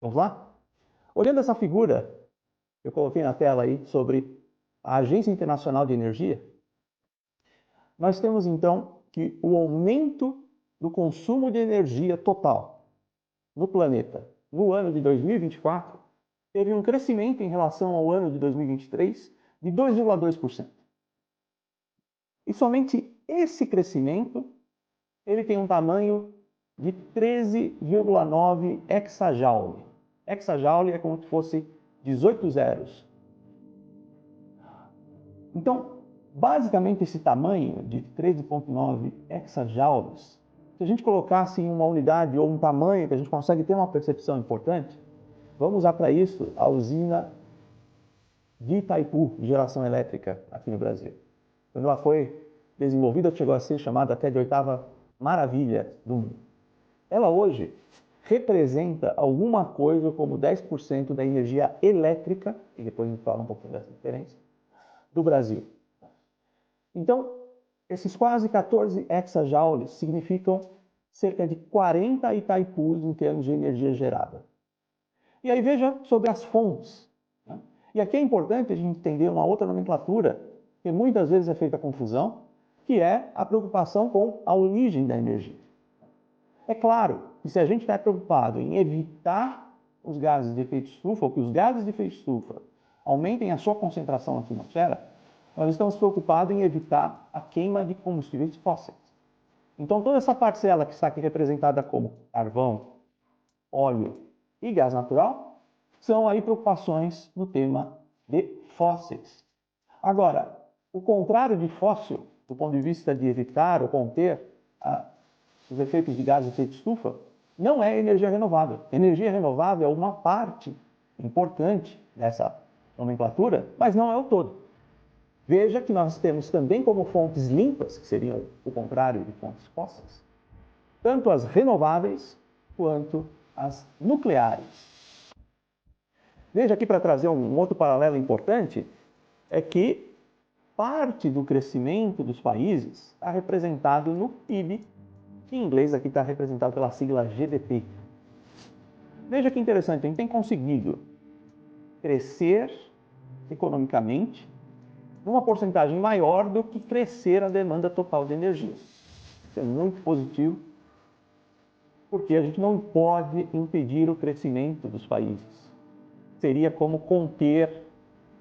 Vamos lá? Olhando essa figura que eu coloquei na tela aí sobre a Agência Internacional de Energia, nós temos então que o aumento do consumo de energia total no planeta no ano de 2024 teve um crescimento em relação ao ano de 2023 de 2,2%. E somente esse crescimento ele tem um tamanho de 13,9 exajoule. Exajoule é como se fosse 18 zeros. Então, basicamente esse tamanho de 13,9 exajoules, se a gente colocasse em uma unidade ou um tamanho que a gente consegue ter uma percepção importante, vamos usar para isso a usina de Itaipu, de geração elétrica, aqui no Brasil. Quando ela foi desenvolvida, chegou a ser chamada até de oitava maravilha do mundo. Ela hoje representa alguma coisa como 10% da energia elétrica, e depois a gente fala um pouquinho dessa diferença, do Brasil. Então, esses quase 14 exajoules significam cerca de 40 Itaipus em termos de energia gerada. E aí veja sobre as fontes. Né? E aqui é importante a gente entender uma outra nomenclatura, que muitas vezes é feita confusão, que é a preocupação com a origem da energia. É claro que se a gente está preocupado em evitar os gases de efeito estufa, ou que os gases de efeito estufa aumentem a sua concentração na atmosfera, nós estamos preocupados em evitar a queima de combustíveis fósseis. Então, toda essa parcela que está aqui representada como carvão, óleo e gás natural, são aí preocupações no tema de fósseis. Agora, o contrário de fóssil, do ponto de vista de evitar ou conter os efeitos de gases de efeito estufa, não é energia renovável. Energia renovável é uma parte importante dessa nomenclatura, mas não é o todo. Veja que nós temos também como fontes limpas, que seriam o contrário de fontes fósseis, tanto as renováveis quanto as nucleares. Veja aqui, para trazer um outro paralelo importante, é que parte do crescimento dos países está representado no PIB, que em inglês aqui está representado pela sigla GDP. Veja que interessante, a gente tem conseguido crescer economicamente numa porcentagem maior do que crescer a demanda total de energia. Isso é muito positivo, porque a gente não pode impedir o crescimento dos países. Seria como conter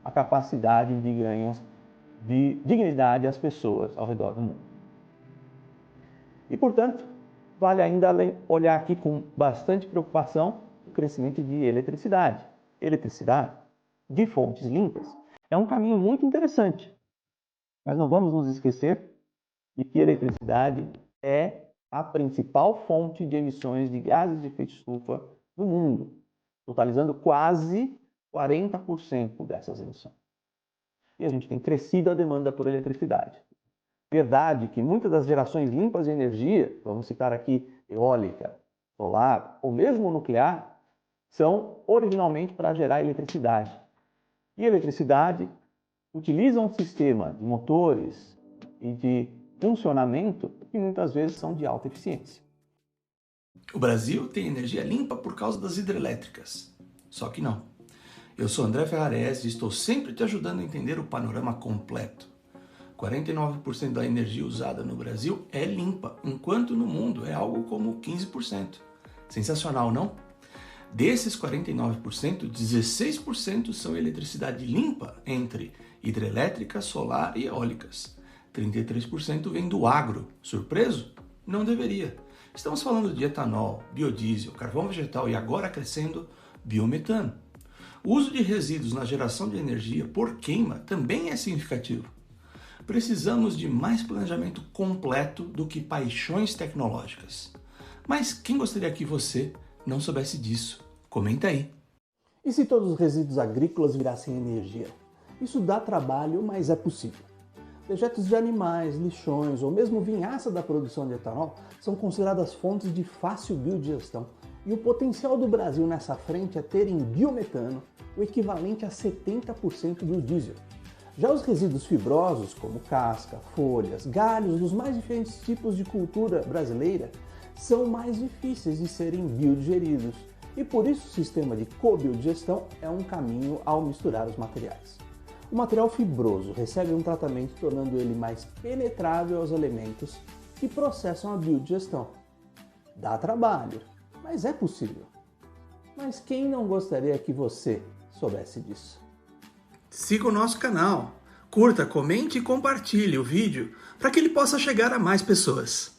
a capacidade de ganho de dignidade às pessoas ao redor do mundo. E, portanto, vale ainda olhar aqui com bastante preocupação o crescimento de eletricidade. Eletricidade de fontes limpas é um caminho muito interessante, mas não vamos nos esquecer de que a eletricidade é a principal fonte de emissões de gases de efeito estufa do mundo, totalizando quase 40% dessas emissões. E a gente tem crescido a demanda por eletricidade. Verdade que muitas das gerações limpas de energia, vamos citar aqui eólica, solar ou mesmo nuclear, são originalmente para gerar eletricidade. E eletricidade utiliza um sistema de motores e de funcionamento que muitas vezes são de alta eficiência. O Brasil tem energia limpa por causa das hidrelétricas. Só que não. Eu sou André Ferrarese e estou sempre te ajudando a entender o panorama completo. 49% da energia usada no Brasil é limpa, enquanto no mundo é algo como 15%. Sensacional, não? Desses 49%, 16% são eletricidade limpa entre hidrelétricas, solar e eólicas. 33% vem do agro. Surpreso? Não deveria. Estamos falando de etanol, biodiesel, carvão vegetal e agora crescendo biometano. O uso de resíduos na geração de energia por queima também é significativo. Precisamos de mais planejamento completo do que paixões tecnológicas. Mas quem gostaria que você não soubesse disso? Comenta aí. E se todos os resíduos agrícolas virassem energia? Isso dá trabalho, mas é possível. Dejetos de animais, lixões ou mesmo vinhaça da produção de etanol são consideradas fontes de fácil biodigestão. E o potencial do Brasil nessa frente é ter em biometano o equivalente a 70% do diesel. Já os resíduos fibrosos, como casca, folhas, galhos dos mais diferentes tipos de cultura brasileira, são mais difíceis de serem biodigeridos E por isso o sistema de co-biodigestão é um caminho ao misturar os materiais. O material fibroso recebe um tratamento tornando ele mais penetrável aos elementos que processam a biodigestão. Dá trabalho, mas é possível. Mas quem não gostaria que você soubesse disso? Siga o nosso canal, curta, comente e compartilhe o vídeo para que ele possa chegar a mais pessoas.